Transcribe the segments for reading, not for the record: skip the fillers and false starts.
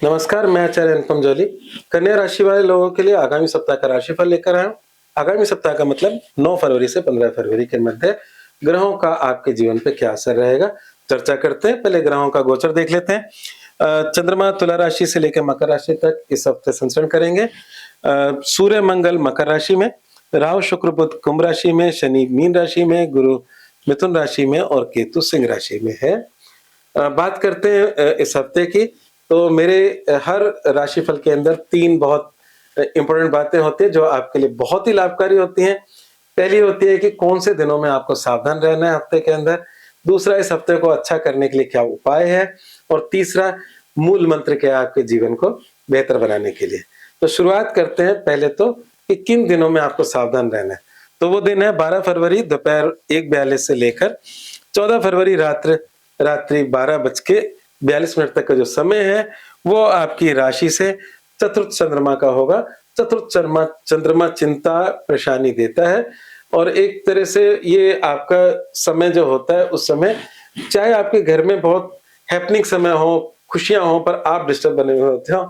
नमस्कार, मैं आचार्य अनुपम जौली। कन्या राशि वाले लोगों के लिए आगामी सप्ताह का राशिफल लेकर आया हूँ। आगामी सप्ताह का मतलब 9 फरवरी से 15 फरवरी के मध्य ग्रहों का आपके जीवन पे क्या असर रहेगा, चर्चा करते हैं। पहले ग्रहों का गोचर देख लेते हैं। चंद्रमा तुला राशि से लेकर मकर राशि तक इस हफ्ते संचरण करेंगे। सूर्य मंगल मकर राशि में, राहु शुक्र बुध कुंभ राशि में, शनि मीन राशि में, गुरु मिथुन राशि में और केतु सिंह राशि में है। बात करते हैं इस हफ्ते की। तो मेरे हर राशिफल के अंदर 3 बहुत इम्पोर्टेंट बातें होती हैं जो आपके लिए बहुत ही लाभकारी होती हैं। पहली होती है कि कौन से दिनों में आपको सावधान रहना है हफ्ते के अंदर। दूसरा, इस हफ्ते को अच्छा करने के लिए क्या उपाय है। और तीसरा, मूल मंत्र क्या है आपके जीवन को बेहतर बनाने के लिए। तो शुरुआत करते हैं पहले तो कि किन दिनों में आपको सावधान रहना है। तो वो दिन है 12 फरवरी दोपहर 1:42 से लेकर 14 फरवरी रात्रि 12:42 तक का जो समय है वो आपकी राशि से चतुर्थ चंद्रमा का होगा। चतुर्थ चंद्रमा चिंता परेशानी देता है और एक तरह से ये आपका समय जो होता है उस समय चाहे आपके घर में बहुत हैपनिंग समय हो, खुशियां हो, पर आप डिस्टर्ब बने हुए होते हो,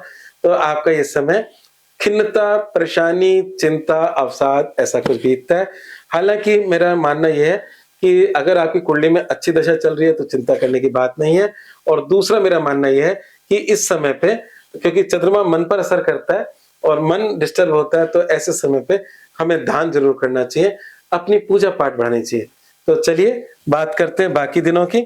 तो आपका ये समय खिन्नता, परेशानी, चिंता, अवसाद ऐसा कुछ बीतता है। हालांकि मेरा मानना यह है कि अगर आपकी कुंडली में अच्छी दशा चल रही है तो चिंता करने की बात नहीं है। और दूसरा मेरा मानना यह है कि इस समय पे, क्योंकि चंद्रमा मन पर असर करता है और मन डिस्टर्ब होता है, तो ऐसे समय पे हमें ध्यान जरूर करना चाहिए, अपनी पूजा पाठ बढ़ानी चाहिए। तो चलिए बात करते हैं बाकी दिनों की।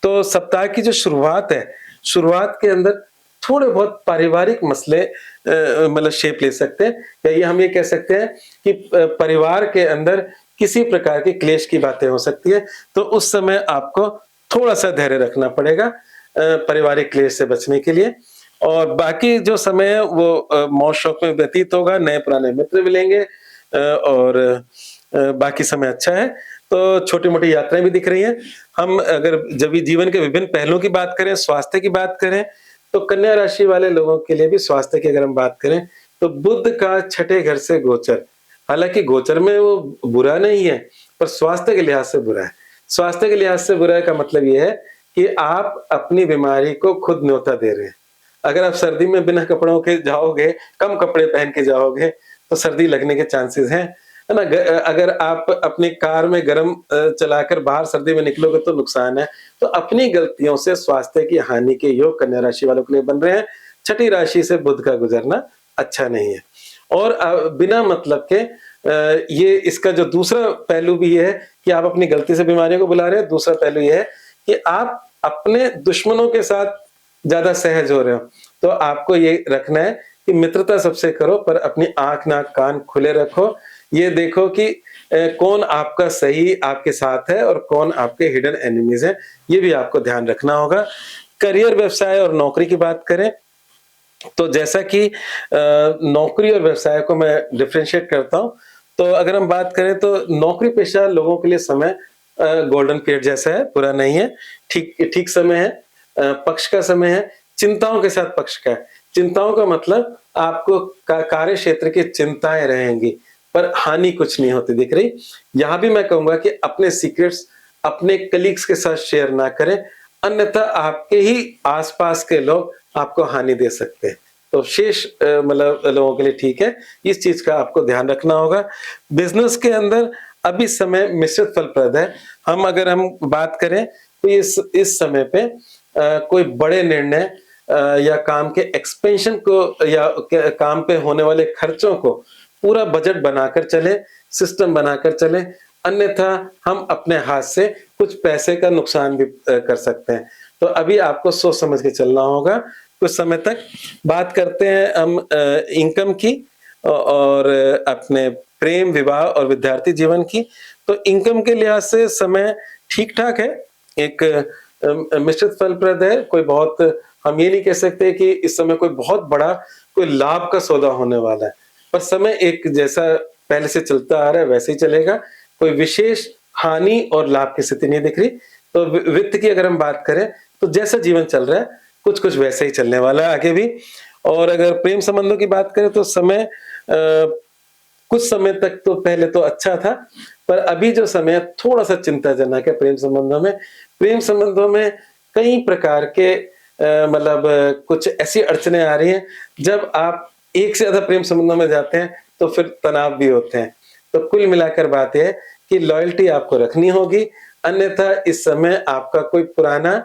तो सप्ताह की जो शुरुआत है, शुरुआत के अंदर थोड़े बहुत पारिवारिक मसले मतलब शेप ले सकते हैं, या ये हम ये कह सकते हैं कि परिवार के अंदर किसी प्रकार के क्लेश की बातें हो सकती है। तो उस समय आपको थोड़ा सा धैर्य रखना पड़ेगा पारिवारिक क्लेश से बचने के लिए। और बाकी जो समय है वो मौज शौक में व्यतीत होगा, नए पुराने मित्र मिलेंगे और बाकी समय अच्छा है। तो छोटी-मोटी यात्राएँ भी दिख रही हैं। हम अगर जब भी जीवन के विभिन्न पहलुओं की बात करें, स्वास्थ्य की बात करें, तो कन्या राशि वाले लोगों के लिए भी स्वास्थ्य की अगर हम बात करें, तो बुध का छठे घर से गोचर, हालाँकि गोचर में वो बुरा नहीं है, पर स्वास्थ्य के लिहाज से बुरा है। स्वास्थ्य के लिहाज से बुरा है का मतलब ये है कि आप अपनी बीमारी को खुद न्योता दे रहे हैं। अगर आप सर्दी में बिना कपड़ों के जाओगे, कम कपड़े पहन के जाओगे, तो सर्दी लगने के चांसेस हैं, है ना? अगर आप अपनी कार में गरम चलाकर बाहर सर्दी में निकलोगे तो नुकसान है। तो अपनी गलतियों से स्वास्थ्य की हानि के योग कन्या राशि वालों के लिए बन रहे हैं। छठी राशि से बुध का गुजरना अच्छा नहीं है। और बिना मतलब के ये इसका जो दूसरा पहलू भी ये है कि आप अपनी गलती से बीमारियों को बुला रहे हैं। दूसरा पहलू ये है कि आप अपने दुश्मनों के साथ ज़्यादा सहज हो रहे हो। तो आपको ये रखना है कि मित्रता सबसे करो, पर अपनी आँख, नाक, कान खुले रखो। ये देखो कि कौन आपका सही आपके साथ है और कौन आपके हिडन एनिमीज़ हैं, ये भी आपको ध्यान रखना होगा। करियर, व्यवसाय और नौकरी की बात करें, तो जैसा कि नौकरी और व्यवसाय को मैं डिफरेंशिएट करता हूँ, तो अगर हम बात करें तो नौकरी पेशा लोगों के लिए समय गोल्डन पीरियड जैसा है, बुरा नहीं है, ठीक ठीक समय है, पक्ष का समय है, चिंताओं के साथ पक्ष का है। चिंताओं का मतलब आपको कार्य क्षेत्र की चिंताएं रहेंगी, पर हानि कुछ नहीं होती दिख रही। यहाँ भी मैं कहूंगा कि अपने सीक्रेट्स अपने कलीग्स के साथ शेयर ना करें, अन्यथा आपके ही आसपास के लोग आपको हानि दे सकते हैं। तो शेष मतलब लोगों के लिए ठीक है, इस चीज का आपको ध्यान रखना होगा। बिजनेस के अंदर अभी समय मिश्रित फलप्रद है। हम बात करें तो इस समय पे कोई बड़े निर्णय या काम के एक्सपेंशन को या काम पे होने वाले खर्चों को पूरा बजट बनाकर चले, सिस्टम बनाकर चले, अन्यथा हम अपने हाथ से कुछ पैसे का नुकसान भी कर सकते हैं। तो अभी आपको सोच समझ के चलना होगा कुछ समय तक। बात करते हैं हम इनकम की और अपने प्रेम, विवाह और विद्यार्थी जीवन की। तो इनकम के लिहाज से समय ठीक-ठाक है, एक मिश्रित फलप्रद है। कोई बहुत, हम ये नहीं कह सकते कि इस समय कोई बहुत बड़ा कोई लाभ का सौदा होने वाला है, पर समय एक जैसा पहले से चलता आ रहा है वैसे ही चलेगा। कोई विशेष हानि और लाभ की स्थिति नहीं दिख रही। तो वित्त की अगर हम बात करें तो जैसा जीवन चल रहा है कुछ-कुछ वैसे ही चलने वाला है आगे भी। और अगर प्रेम संबंधों की बात करें तो समय कुछ समय तक तो पहले तो अच्छा था, पर अभी जो समय है थोड़ा-सा चिंताजनक है प्रेम संबंधों में। प्रेम संबंधों में कई प्रकार के मतलब कुछ ऐसी अड़चनें आ रही हैं, जब आप एक से ज़्यादा प्रेम संबंधों में जाते हैं, तो फिर तनाव भी होते हैं। तो कुल मिलाकर बात ये है कि लॉयल्टी आपको रखनी होगी, अन्यथा इस समय आपका कोई पुराना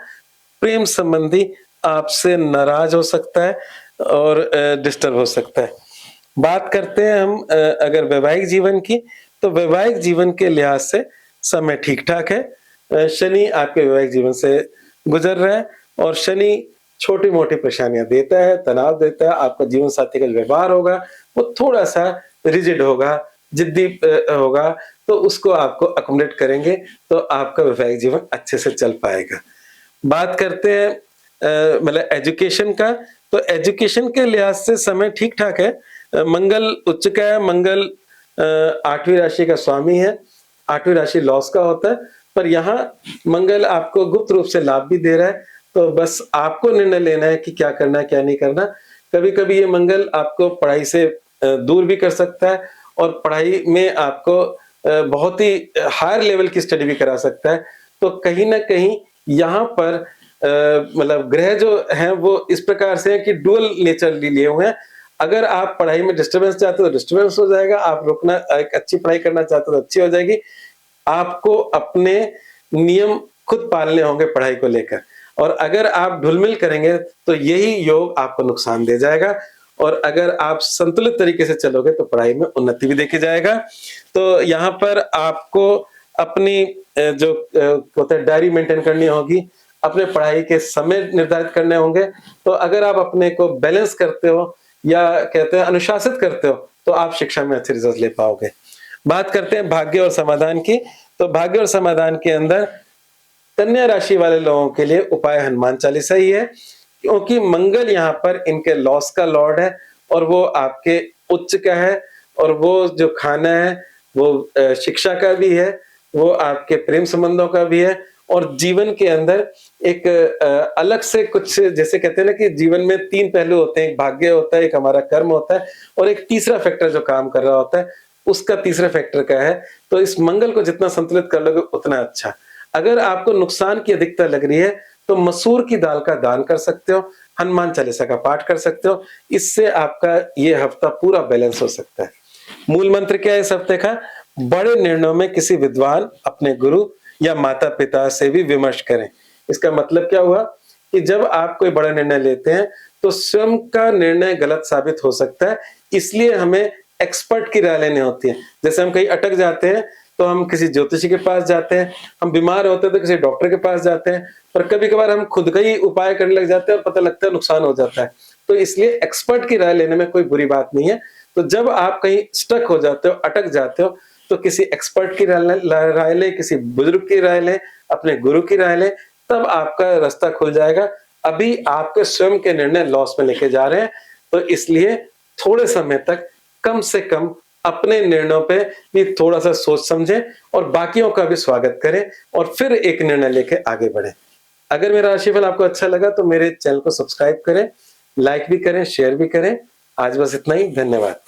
प्रेम संबंधी आपसे नाराज़ हो सकता है और डिस्टर्ब हो सकता है। बात करते हैं हम अगर वैवाहिक जीवन की, तो वैवाहिक जीवन के लिहाज से समय ठीक-ठाक है। शनि आपके वैवाहिक जीवन से गुज़र रहा है और शनि छोटी-मोटी परेशानियाँ देता है, तनाव देता है, आपका जीवन साथी का जो व्यवहार होगा, वो थोड़ा-सा रिजिड होगा, ज़िद्दी होगा, तो उसको आपको अकोमोडेट करेंगे, तो आपका वैवाहिक जीवन अच्छे से चल पाएगा। बात करते हैं मतलब एजुकेशन का, तो एजुकेशन के लिहाज से समय ठीक-ठाक है। मंगल उच्च का है, मंगल 8वीं राशि का स्वामी है, 8वीं राशि लॉस का होता है, पर यहाँ मंगल आपको गुप्त रूप से लाभ भी दे रहा है, तो बस आपको निर्णय लेना है कि क्या करना है, क्या नहीं करना। कभी-कभी ये मंगल आपको पढ़ाई से दूर भी कर सकता है और पढ़ाई में आपको बहुत ही हायर लेवल की स्टडी भी करा सकता है। तो कहीं न कहीं यहाँ पर मतलब ग्रह जो हैं वो इस प्रकार से हैं कि डुअल नेचर लिए हुए हैं। अगर आप पढ़ाई में डिस्टर्बेंस चाहते हो तो डिस्टर्बेंस हो जाएगा, आप रुकना एक अच्छी पढ़ाई करना चाहते हो तो अच्छी हो जाएगी। आपको अपने नियम खुद पालने होंगे पढ़ाई को लेकर और अगर आप ढुल-मिल करेंगे तो यही योग आपको नुकसान दे जाएगा और अगर आप संतुलित तरीके से चलोगे तो पढ़ाई में उन्नति भी देखी जाएगा। तो यहाँ पर आपको अपनी जो होता है डायरी मेंटेन करनी होगी, अपने पढ़ाई के समय निर्धारित करने होंगे। तो अगर आप अपने को बैलेंस करते हो या कहते हैं अनुशासित करते हो, तो आप शिक्षा में अच्छे रिजल्ट ले पाओगे। बात करते हैं भाग्य और समाधान की, तो भाग्य और समाधान के अंदर कन्या राशि वाले लोगों के लिए उपाय हनुमान चालीसा ही है, क्योंकि मंगल यहाँ पर इनके लॉस का लॉर्ड है और वो आपके उच्च का है और वो जो खाना है वो शिक्षा का भी है, वो आपके प्रेम संबंधों का भी है और जीवन के अंदर एक अलग से कुछ जैसे कहते हैं ना कि जीवन में 3 पहलू होते हैं, एक भाग्य होता है, एक हमारा कर्म होता है और एक तीसरा फैक्टर जो काम कर रहा होता है, उसका तीसरा फैक्टर क्या है? तो इस मंगल को जितना संतुलित कर लोगे उतना अच्छा। अगर आपको नुकसान की अधिकता लग रही है, तो मसूर की दाल का दान कर सकते हो, हनुमान चालीसा का पाठ कर सकते हो, इससे आपका ये हफ्ता पूरा बैलेंस हो सकता है। मूल मंत्र क्या है इस हफ्ते का? बड़े निर्णयों में किसी विद्वान, अपने गुरु या माता-पिता से भी विमर्श करें। इसका मतलब क्या हुआ कि जब आप कोई बड़ा निर्णय लेते हैं, तो स्वयं का निर्णय गलत साबित हो सकता है, इसलिए हमें एक्सपर्ट की राय लेनी होती है। जैसे हम कहीं अटक जाते हैं, तो हम किसी ज्योतिषी के पास जाते हैं, हम बीमार होते हैं तो किसी डॉक्टर के पास जाते हैं, पर कभी-कभार हम खुद का ही उपाय करने लग जाते हैं और पता लगता है नुकसान हो जाता है। तो इसलिए एक्सपर्ट की राय लेने में कोई बुरी बात नहीं है। तो जब आप कहीं स्टक हो जाते हो, अटक जाते हो, तो किसी एक्सपर्ट की राय लें, किसी बुजुर्ग की राय लें, अपने गुरु की राय लें, तब आपका रास्ता खुल जाएगा। अभी आपके स्वयं के निर्णय लॉस में लेके जा रहे हैं, तो इसलिए थोड़े समय तक कम से कम अपने निर्णयों पे भी थोड़ा-सा सोच समझें और बाकियों का भी स्वागत करें और फिर एक निर्णय लेके आगे बढ़ें। अगर मेरा राशिफल आपको अच्छा लगा तो मेरे चैनल को सब्सक्राइब करें, लाइक भी करें, शेयर भी करें। आज बस इतना ही, धन्यवाद।